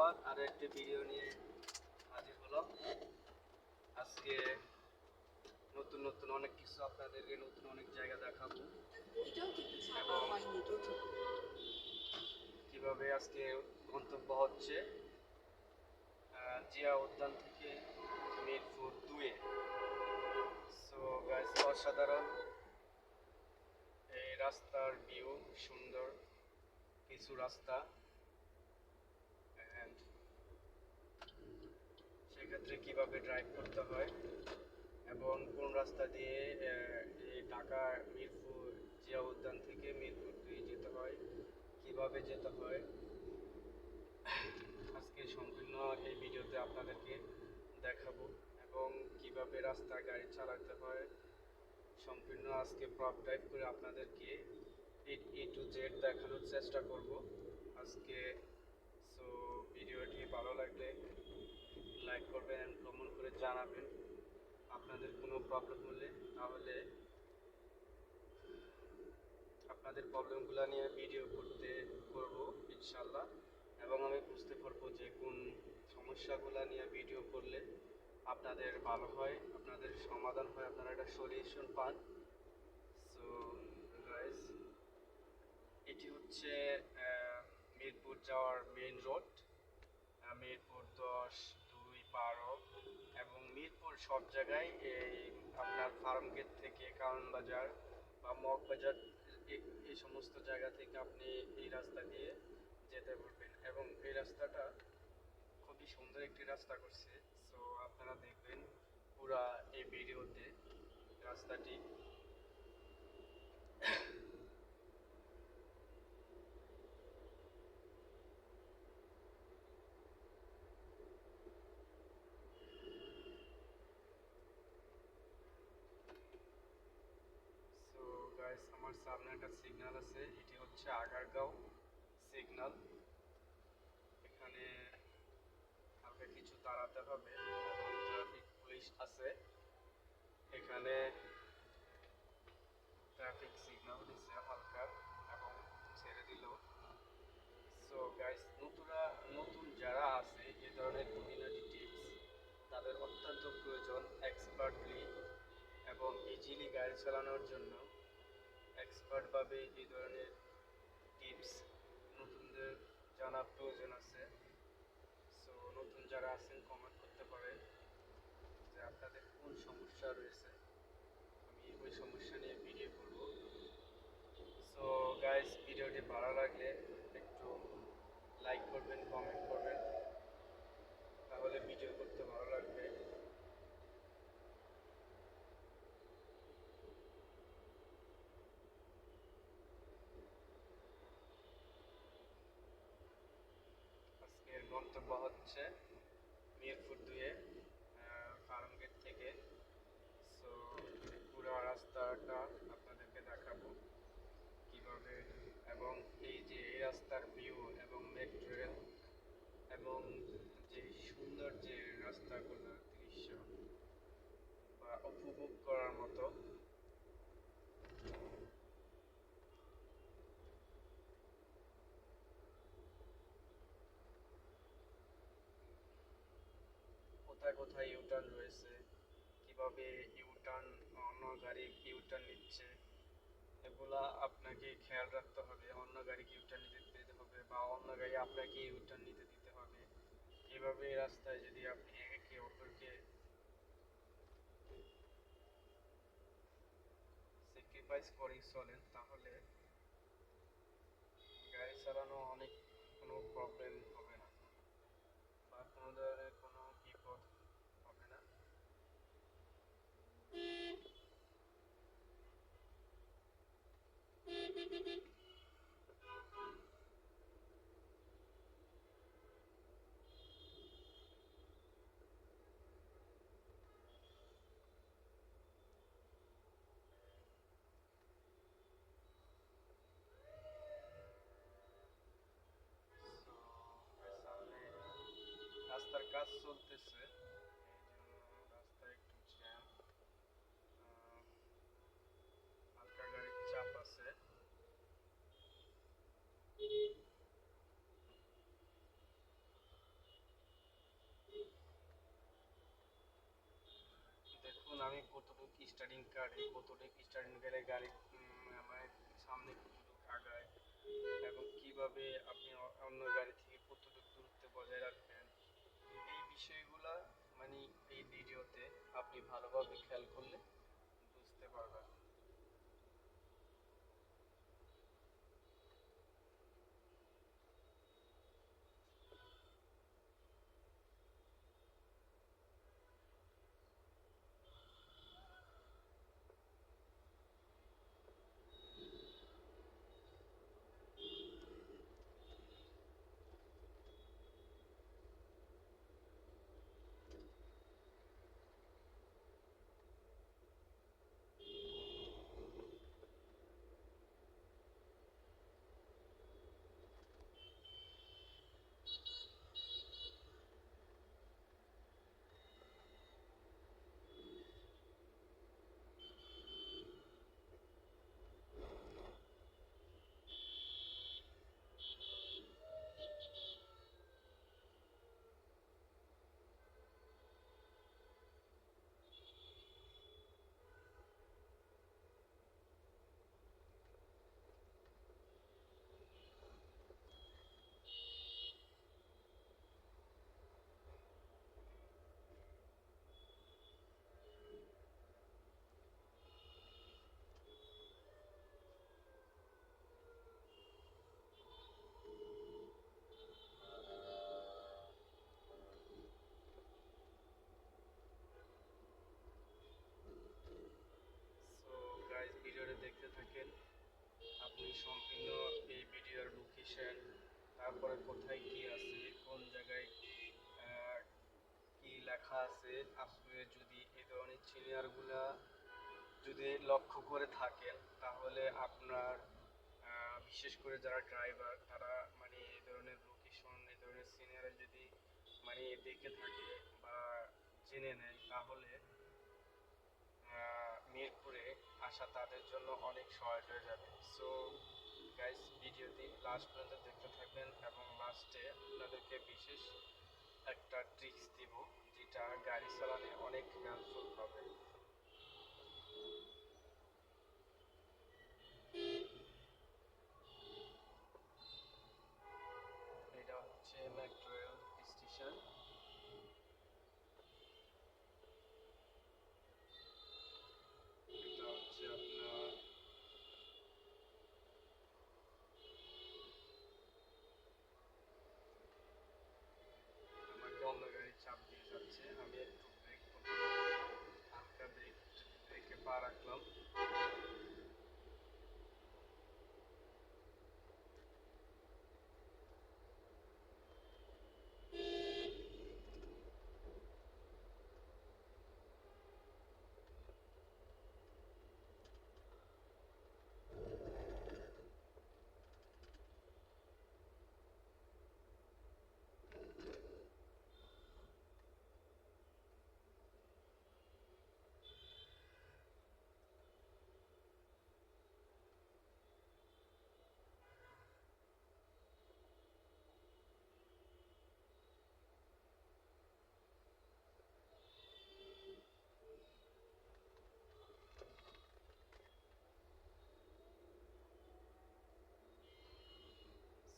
পর আর একটি ভিডিও নিয়ে হাজির হলাম। আজকে নতুন নতুন অনেক কিছু আপনাদেরকে নতুন অনেক জায়গা দেখাবো এবং কিভাবে আজকে গন্তব্য হচ্ছে জিয়া উদ্যান থেকে মিরপুর 2-এ। সো গাইস, অসাধারণ এই রাস্তার ভিউ, সুন্দর কিছু রাস্তা, and সেক্ষেত্রে কিভাবে ড্রাইভ করতে হয় এবং কোন রাস্তা দিয়ে এই ঢাকা মিরপুর জিয়া উদ্যান থেকে মিরপুর 2 যেতে হয়, কিভাবে যেতে হয়, আজকে সম্পূর্ণ এই ভিডিওতে আপনাদেরকে দেখাবো এবং কিভাবে রাস্তায় গাড়ি চালাতে হয় সম্পূর্ণ আজকে প্রপ ড্রাইভ করে আপনাদেরকে A to Z দেখানোর চেষ্টা করব আজকে। সো ভিডিওটি ভালো লাগলে লাইক করবেন এবং কমেন্ট করে জানাবেন আপনাদের কোনো প্রবলেম হলে, তাহলে আপনাদের প্রবলেমগুলো নিয়ে ভিডিও করব ইনশাল্লাহ, এবং আমি বুঝতে পারবো যে কোন সমস্যাগুলো নিয়ে ভিডিও করলে আপনাদের ভালো হয়, আপনাদের সমাধান হয়, আপনারা একটা সলিউশন পান। সো গাইস, এটি হচ্ছে মিরপুর যাওয়ার মেইন রোড, মিরপুর 10, 2, 12 এবং মিরপুর সব জায়গায় এই আপনার ফার্ম গেট থেকে কারণ বাজার বা মগবাজার এই সমস্ত জায়গা থেকে আপনি এই রাস্তা দিয়ে যেতে পারবেন এবং এই রাস্তাটা খুবই সুন্দর একটি রাস্তা করছে। সো আপনারা দেখবেন পুরা এই ভিডিওতে রাস্তাটি। সো গাইস, আমার সামনে একটা সিগন্যাল আছে, এটি হচ্ছে আগারগাঁও সিগন্যাল। এখানে হালকা কিছু দাঁড়াতে হবে এবং ট্রাফিক পুলিশ আছে এখানে। ট্রাফিক সিগন্যাল দিচ্ছে হালকা এবং ছেড়ে দিল। সো গাইস, নতুন যারা আছে এই ধরনের খুঁটিনাটি টিপস তাদের অত্যন্ত প্রয়োজন এক্সপার্টলি এবং ইজিলি গাড়ি চালানোর জন্য। এক্সপার্টভাবে এই ধরনের টিপস নতুনদের জানা প্রয়োজন আছে। সো নতুন যারা আছেন কমেন্ট করতে পারেন যে আপনাদের কোন সমস্যা রয়েছে, আমি ওই সমস্যা নিয়ে ভিডিও করব। সো গাইস, ভিডিওটি ভালো লাগলে একটু লাইক করবেন, কমেন্ট করবেন, তাহলে ভিডিও করতে ভালো লাগবে। আজকের গন্তব্য হচ্ছে মিরপুর 2-এ ফার্ম গেট থেকে। সো পুরো রাস্তাটা আপনাদেরকে দেখাবো কিভাবে, এবং এই যে এই রাস্তার ভিউ এবং মেট্রো রেল এবং যে সুন্দর যে রাস্তাগুলো দৃশ্য বা উপভোগ করার মতো। কোথায় কোথায় ইউটার্ন রয়েছে, কিভাবে ইউটার্ন অন্য গাড়ি ইউটার্ন নিচ্ছে, এগুলা আপনাকে খেয়াল রাখতে হবে। অন্য গাড়িকে ইউটার্ন নিতে দিতে হবে বা অন্য গাড়ি আপনাকে ইউটার্ন নিতে দিতে হবে। এভাবে এই রাস্তায় যদি আপনি একে অপরকে স্যাক্রিফাইস করে চলেন, তাহলে গাড়ি চালানো অনেক কোনো প্রবলেম হবে না বা কোনো ধরনের কোনো বিপদ হবে না। So, সামনে রাস্তার কাজ চলতেছে, এই জন্য রাস্তায় একটু জ্যাম, হালকা গাড়ির চাপ আছে। আমি কতটুকু স্টার্টিং কাটে, কতটুকু স্টার্টিং গেলে গাড়ি মানে সামনে কতটুকু আগায়, এবং কিভাবে আপনি অন্য গাড়ি থেকে কতটুকু দূরত্ব বজায় রাখবেন, এই বিষয়গুলা মানে এই ভিডিওতে আপনি ভালোভাবে খেয়াল করলে বুঝতে পারবেন। সো গাইজ, ভিডিওটা দেখতে থাকেন, আপনি সম্পূর্ণ এই ভিডিওর লোকেশন, তারপরে কোথায় কি আছে, কোন জায়গায় কি লেখা আছে, আসলে যদি এই ধরনের সিনিয়রগুলা যদি লক্ষ্য করে থাকেন, তাহলে আপনার বিশেষ করে যারা ড্রাইভার তারা মানে এই ধরনের লোকেশন, এই ধরনের সিনিয়র যদি মানে দেখে থাকে বা জেনে নেয়, তাহলে মিরপুরে আসা তাদের জন্য অনেক সহজ হয়ে যাবে। সো গাইস, ভিডিওটি লাস্ট পর্যন্ত দেখতে থাকবেন এবং লাস্টে আপনাদেরকে বিশেষ একটা ট্রিক্স দিব, যেটা গাড়ি চালানে অনেক হেল্পফুল হবে। এটা হচ্ছে মেট্রো রেল স্টেশন। এটা হচ্ছে আপনার আমাকে অন্য গাড়ির চাপ দিয়ে যাচ্ছে, আমি একটু ব্রেক করলাম, হালকা ব্রেকে পা রাখলাম।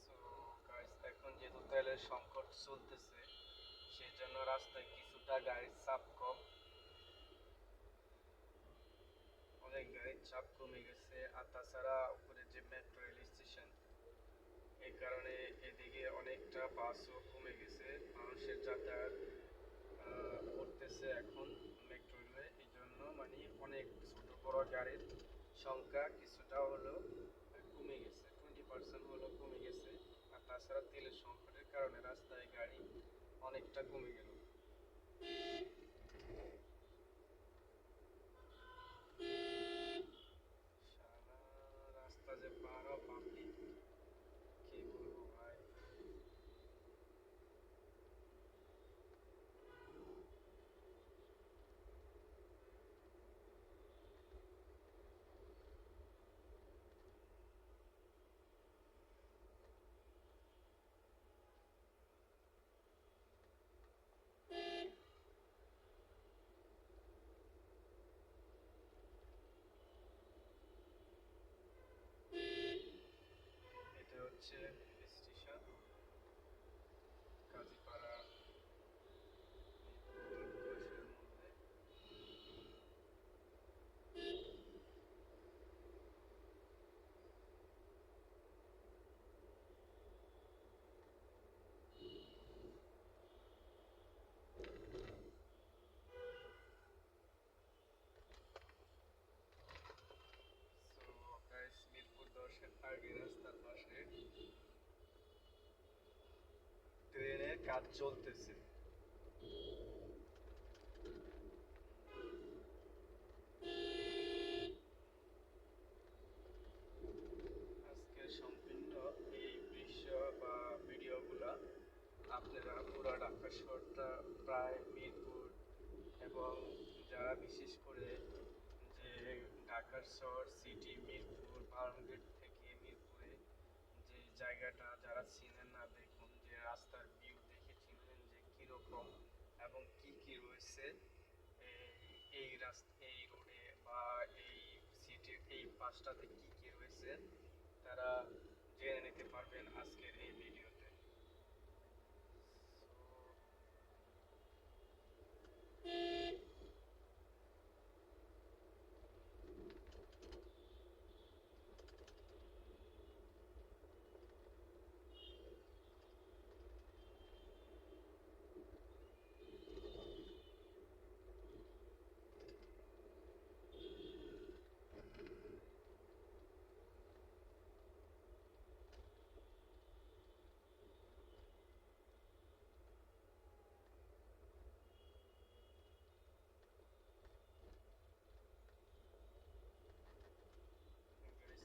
সো গাইস, এখন যেহেতু তেলের সংকট চলতেছে, সেই জন্য রাস্তায় কিছুটা গাড়ির চাপ কম, অনেক গাড়ির চাপ কমে গেছে। আর তাছাড়া উপরে যে মেট্রো রেল স্টেশন, এই কারণে এদিকে অনেকটা বাসও কমে গেছে, মানুষের যাতায়াত করতেছে এখন মেট্রো রেলে। এই জন্য মানে অনেক ছোট বড় গাড়ির সংখ্যা কিছুটা হলেও কমে গেছে, 20% হলেও কমে গেছে। আর তাছাড়া তেলের সংকটের কারণে রাস্তায় গাড়ি অনেকটা কমে গেল। সারা রাস্তা যে পার পাবলিক, কি বলবো ভাই। কাজ চলতেছে। আজকের সম্পূর্ণ এই দৃশ্য বা ভিডিওগুলা আপনারা পুরো ঢাকা শহরটা প্রায় মিরপুর এবং যারা বিশেষ করে যে ঢাকার শহর সিটি মিরপুর ফার্মগেট থেকে মিরপুরে যে জায়গাটা যারা চিনেন না, দেখুন যে রাস্তার ভিউ দেখে চিনবেন যে কীরকম এবং কি কি রয়েছে এই রাস্তা এই রোডে বা এই সিটির এই পাশটাতে কি কি রয়েছে তারা জেনে নিতে পারবেন আজকের এই ভিডিওতে।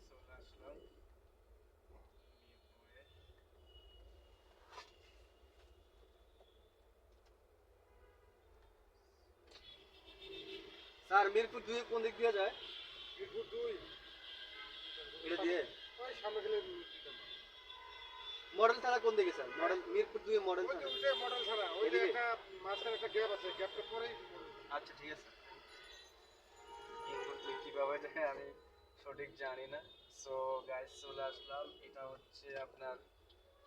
চলে আসলাম মিরপুরে। স্যার মিরপুর 2 কোন দিক দিয়ে যায়? মিরপুর 2 এটা দিয়ে ওই সামনে গেলে মডেল ছাড়া কোন দিকে স্যার? মডেল মিরপুর 2 মডেল ওই ছাড়া যে মডেল ছাড়া ওই যে এদিকে? একটা মাঝখানে একটা গ্যাপ আছে, গ্যাপটা পরেই আচ্ছা ঠিক আছে, মিরপুর কিভাবে যায় আমি সঠিক জানি না। সো গাইস চলে আসলাম, এটা হচ্ছে আপনার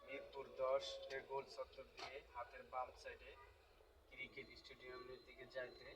মিরপুর 10 এর গোল চত্বর দিয়ে হাতের বাম সাইডে ক্রিকেট স্টেডিয়ামের দিকে যাইতে